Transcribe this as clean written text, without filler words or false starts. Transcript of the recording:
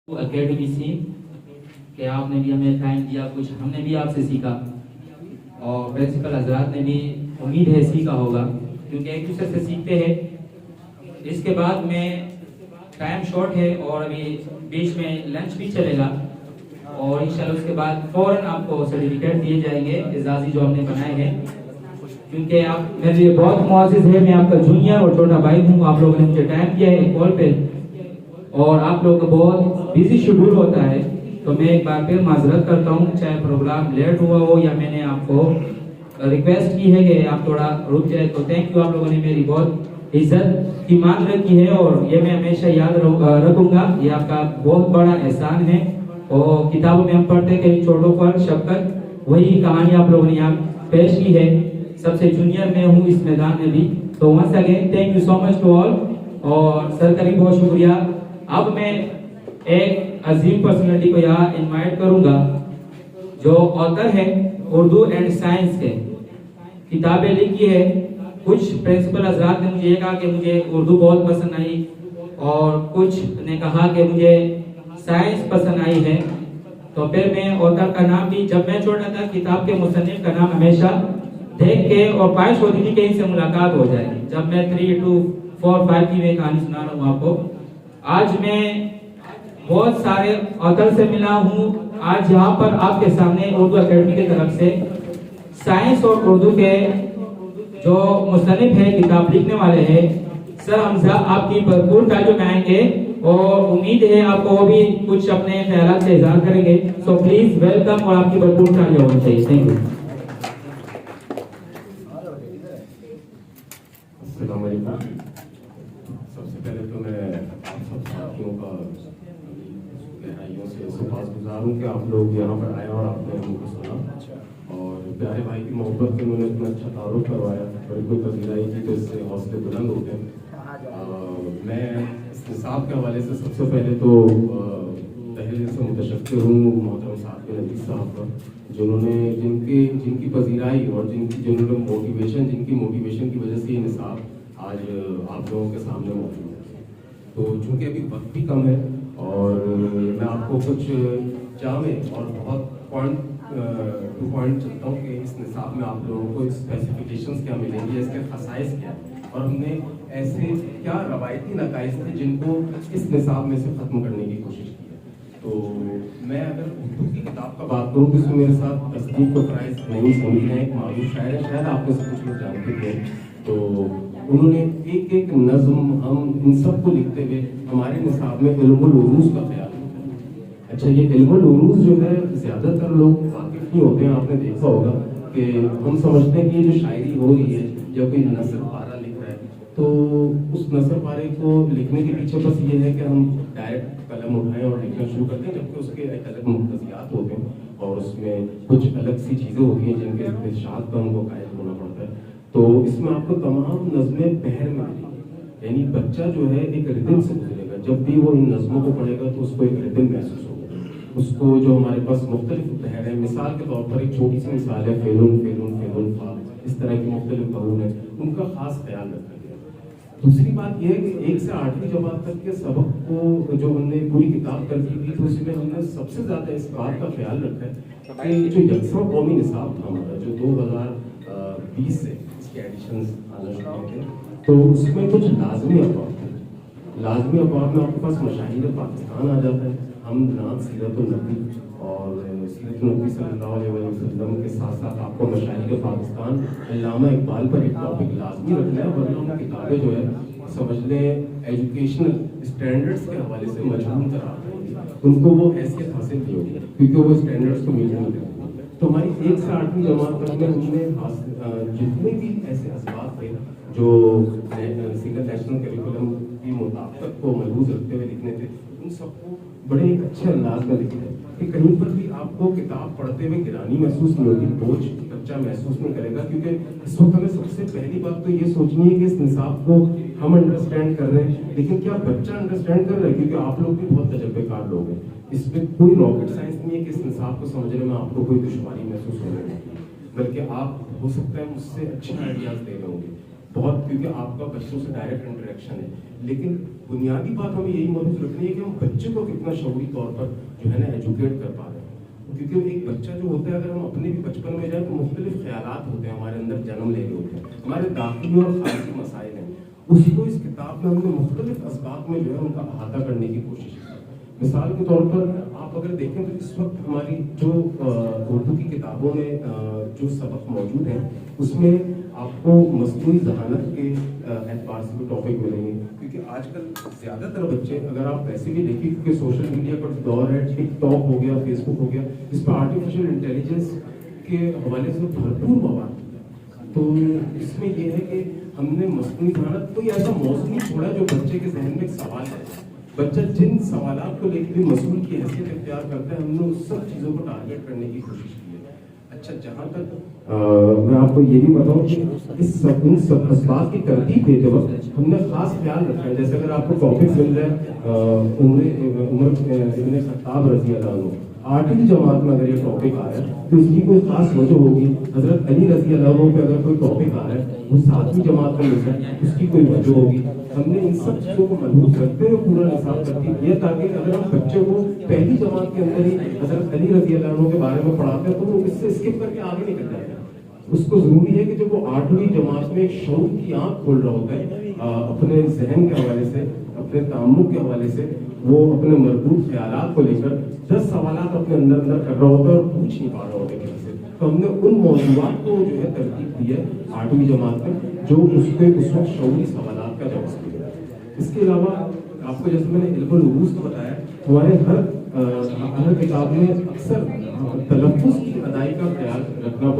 Academy سی کہ آپ نے بھی ہمیں ٹائم دیا، کچھ ہم نے بھی آپ سے سیکھا اور پرنسپل حضرات نے بھی امید ہے سیکھا ہوگا، کیونکہ ایک دوسرے سے سیکھتے ہیں۔ اس کے بعد میں ٹائم شارٹ ہے اور ابھی بیچ میں لنچ بھی چلے گا اور انشاءاللہ اس کے بعد فوراً آپ کو سرٹیفکیٹ دیے جائیں گے اعزازی جو ہم نے بنائے ہیں، کیونکہ آپ میرے لیے بہت معزز ہے، میں آپ کا جونیئر اور چھوٹا بھائی ہوں۔ آپ لوگوں نے مجھے ٹائم دیا ہے کال پہ اور آپ لوگوں کا بہت بزی شیڈول ہوتا ہے، تو میں ایک بار پھر معذرت کرتا ہوں، چاہے پروگرام لیٹ ہوا ہو یا میں نے آپ کو ریکویسٹ کی ہے کہ آپ تھوڑا رک جائے، تو تھینک یو، آپ لوگوں نے میری بہت عزت کی مان رکھی ہے اور یہ میں ہمیشہ یاد رکھوں گا، یہ آپ کا بہت بڑا احسان ہے۔ اور کتابوں میں ہم پڑھتے کہ چھوٹوں پر شفقت، وہی کہانی آپ لوگوں نے یہاں پیش کی ہے۔ سب سے جونیئر میں ہوں اس میدان میں بھی، تو once again thank you so much to all, اور سر کا بھی بہت شکریہ۔ اب میں ایک عظیم پرسنالٹی کو یہاں انوائٹ کروں گا جو آتھر ہے اردو اینڈ سائنس کے، کتابیں لکھی ہے۔ کچھ پرنسپل حضرات نے مجھے یہ کہا کہ مجھے اردو بہت پسند آئی اور کچھ نے کہا کہ مجھے سائنس پسند آئی ہے، تو پھر میں آتھر کا نام بھی، جب میں چھوٹا تھا کتاب کے مصنف کا نام ہمیشہ دیکھ کے اور خواہش ہوتی تھی کہ ان سے ملاقات ہو جائے۔ جب میں 3 to 4 5 کی میں کہانی سنا رہا ہوں آپ کو، آج میں بہت سارے آتھر سے ملا ہوں۔ آج یہاں پر آپ کے سامنے اردو اکیڈمی کی طرف سے سائنس اور اردو کے جو مصنف ہے، کتاب لکھنے والے ہیں، سر حمزہ، آپ کی بھرپور تعریف میں آئیں گے اور امید ہے آپ کو وہ بھی کچھ اپنے خیالات سے اظہار کریں گے، سو پلیز ویلکم، اور آپ کی بھرپور تعریف ہونی چاہیے۔ Thank you. السلام علیکم۔ سب سے پہلے تو میں آپ سب ساتھیوں کا گہرائیوں سے سپاس گزار ہوں کہ آپ لوگ یہاں پر آئے اور آپ نے ہم کو سنا، اور پیارے بھائی کی محبت سے انہوں نے اتنا اچھا تعارف کروایا، بڑی کوئی پذیرائی کی، تو اس سے حوصلے بلند ہو گئے۔ میں اس نصاب کے حوالے سے سب سے پہلے تو پہلے سے متشکر ہوں محترم صاحب نزیر صاحب کا، جنہوں نے جن کی پذیرائی اور جن کی موٹیویشن کی وجہ سے یہ نصاب آج آپ لوگوں کے سامنے موجود ہے۔ تو چونکہ ابھی وقت بھی کم ہے اور میں آپ کو کچھ جامع اور بہت پوائنٹ چلتا ہوں کہ اس نصاب میں آپ لوگوں کو اسپیسیفکیشنز کیا ملیں گی، اس کے خصائص کیا، اور ہم نے ایسے کیا روایتی نقائص تھے جن کو اس نصاب میں سے ختم کرنے کی کوشش کی ہے۔ تو میں اگر اردو کی کتاب کا بات کروں تو اس میں میرے ساتھ تصدیق و فرائض نہیں سمجھ ہیں، ایک معروف شاعر ہے، شاید آپ میں سے کچھ لوگ جانتے تھے، تو انہوں نے ایک ایک نظم ہم ان سب کو لکھتے ہوئے ہمارے نصاب میں علم العروض کا خیال رکھا۔ اچھا، یہ علم العروض جو ہے زیادہ تر لوگ واقف نہیں ہوتے ہیں، آپ نے دیکھا ہوگا کہ ہم سمجھتے ہیں کہ یہ جو شاعری ہو رہی ہے یا کوئی نثر پارہ لکھ رہا ہے، تو اس نثر پارے کو لکھنے کے پیچھے بس یہ ہے کہ ہم ڈائریکٹ قلم اٹھائیں اور لکھنا شروع کرتے ہیں، جبکہ اس کے ایک الگ مقتضیات ہوتے ہیں اور اس میں کچھ الگ سی چیزیں ہوتی ہیں جن کے ارتشاد کا ہم کو قائل ہونا پڑتا ہے۔ تو اس میں آپ کو تمام نظمیں بہر میں ملیں گی، یعنی بچہ جو ہے ایک ردم سے گزرے گا، جب بھی وہ ان نظموں کو پڑھے گا تو اس کو ایک ردم محسوس ہوگا۔ اس کو جو ہمارے پاس مختلف بہر ہیں، مثال کے طور پر ایک چھوٹی سی مثال ہے فیلون فیلون فیلون فا، اس طرح کی مختلف بہور ہیں، ان کا خاص خیال رکھا گیا۔ دوسری بات یہ ہے کہ 1 سے 8ویں جماعت تک کے سبق کو جو ہم نے پوری کتاب ترتیب دی تو اس میں ہم نے سب سے زیادہ اس بات کا خیال رکھا ہے کہ جو یکساں قومی نصاب تھا ہمارا، جو 2020 سے اس کے ایڈیشنز آنا شروع ہوئے تھے، تو اس میں کچھ لازمی ابواب تھے۔ لازمی ابواب میں آپ کے پاس مشاہیر پاکستان آ جاتا ہے، ہم جناب سیرت النبی اور سیرت النبی صلی اللہ علیہ وسلم کے ساتھ ساتھ آپ کو مشاہیر پاکستان علامہ اقبال پر ایک ٹاپک لازمی رکھنا ہے، ورنہ ان کتابیں جو ہے سمجھ لیں ایجوکیشنل اسٹینڈرڈس کے حوالے سے مجنون قرار دیں گی، ان کو وہ حیثیت حاصل نہیں ہوگی کیونکہ وہ اسٹینڈرڈس کو میٹ نہیں کرتے۔ تو ہماری 1 سے 8ویں جماعت تک میں ہم نے جتنے بھی ایسے اسباب تھے جو سنگل نیشنل کریکولم کی مطابقت کو ملحوظ رکھتے ہوئے لکھنے تھے، ان سب کو بڑے ایک اچھے انداز میں لکھے کہ کہیں پر بھی آپ کو کتاب پڑھتے ہوئے گرانی محسوس نہیں ہوگی، بوجھ بچہ محسوس نہیں کرے گا، کیونکہ اس وقت ہمیں سب سے پہلی بات تو یہ سوچنی ہے کہ اس نصاب کو ہم انڈرسٹینڈ کر رہے ہیں، لیکن کیا بچہ انڈرسٹینڈ کر رہا ہے، کیونکہ آپ لوگ بھی بہت تجربے کار لوگ ہیں، اس میں کوئی راکٹ سائنس نہیں ہے کہ اس نصاب کو سمجھنے میں آپ کو کوئی دشواری محسوس ہو رہی ہے، بلکہ آپ ہو سکتا ہے مجھ سے اچھے آئیڈیاز دے رہے ہوں گے۔ بہت، کیونکہ آپ کا بچوں سے ڈائریکٹ انٹریکشن ہے. لیکن بنیادی بات ہمیں یہی محسوس رکھنی ہے کہ ہم بچے کو کتنا شعوری طور پر جو ہے نا ایجوکیٹ کر پا رہے ہیں. کیونکہ ایک بچہ جو ہوتا ہے، اگر ہم اپنے بھی بچپن میں جائیں تو مختلف خیالات ہوتے ہیں ہمارے اندر جنم لے رہے ہوتے ہیں، ہمارے داخلی اور خارجی مسائل ہیں. اس کو اس کتاب میں ہم نے مختلف اسباق میں جو ہے ان کا احاطہ کرنے کی کوشش کی. مثال کے طور پر آپ اگر دیکھیں تو اس وقت ہماری جو اردو کی کتابوں میں جو سبق موجود ہیں اس میں آپ کو مصنوعی ذہانت کے اعتبار سے بھی ٹاپک ملیں گے. کیونکہ آج کل زیادہ تر بچے، اگر آپ ویسے بھی دیکھیں کیونکہ سوشل میڈیا کا دور ہے، ٹک ٹاک ہو گیا، فیس بک ہو گیا، اس پہ آرٹیفیشیل انٹیلیجنس کے حوالے سے بھرپور مواد. تو اس میں یہ ہے کہ ہم نے مصنوعی ذہانت کوئی ایسا موضوع نہیں چھوڑا جو بچے کے ذہن میں ایک سوال ہے. بچہ جن سوالات کو لے کے بھی مسئول کی حیثیت اختیار کرتا ہے، ہم نے اس سب چیزوں کو ٹارگیٹ کرنے کی کوشش کی ہے. اچھا، جہاں تک میں آپ کو یہ بھی بتاؤں کہ ان سب اسباق کی ترتیب دیتے وقت ہم نے خاص خیال رکھا ہے. جیسے اگر آپ کو ٹاپک مل رہا ہے عمر ابن خطاب رضی اللہ عنہ، 8ویں جماعت میں اگر یہ ٹاپک آ رہا ہے تو اس کی کوئی خاص وجہ ہوگی. حضرت علی رضی اللہ عنہ پہ اگر کوئی ٹاپک آ رہا ہے وہ 7ویں جماعت میں مل رہا ہے، اس کی کوئی وجہ ہوگی. ہم نے ان سب چیزوں کو ملحوظ کرتے ہوئے پورا نصاب ترتیب دیا تاکہ اگر ہم بچے کو پہلی جماعت کے اندر ہی حضرت علی رضی اللہ عنہ کے بارے میں پڑھاتے ہیں تو وہ اس سے اسکپ کر کے آگے نکل جائے گا. اس کو ضروری ہے کہ جب وہ 8ویں جماعت میں ایک شعور کی آنکھ کھول رہا ہوتا ہے، اپنے ذہن کے حوالے سے، اپنے تعمق کے حوالے سے، وہ اپنے مربوط خیالات کو لے کر 10 سوالات اپنے اندر کر رہا ہوتا ہے اور پوچھ نہیں پا رہا ہوتا کسی سے. تو ہم نے ان موضوعات کو جو ہے ترتیب دی ہے 8ویں جماعت میں، جو اس کے اس وقت شعوری سوالات کا جواب دیا. اس کے علاوہ آپ کو جیسے میں نے علم العروض کو بتایا، ہمارے ہر کتاب میں اکثر تلفظ کی ادائی کا خیال رکھنا بہت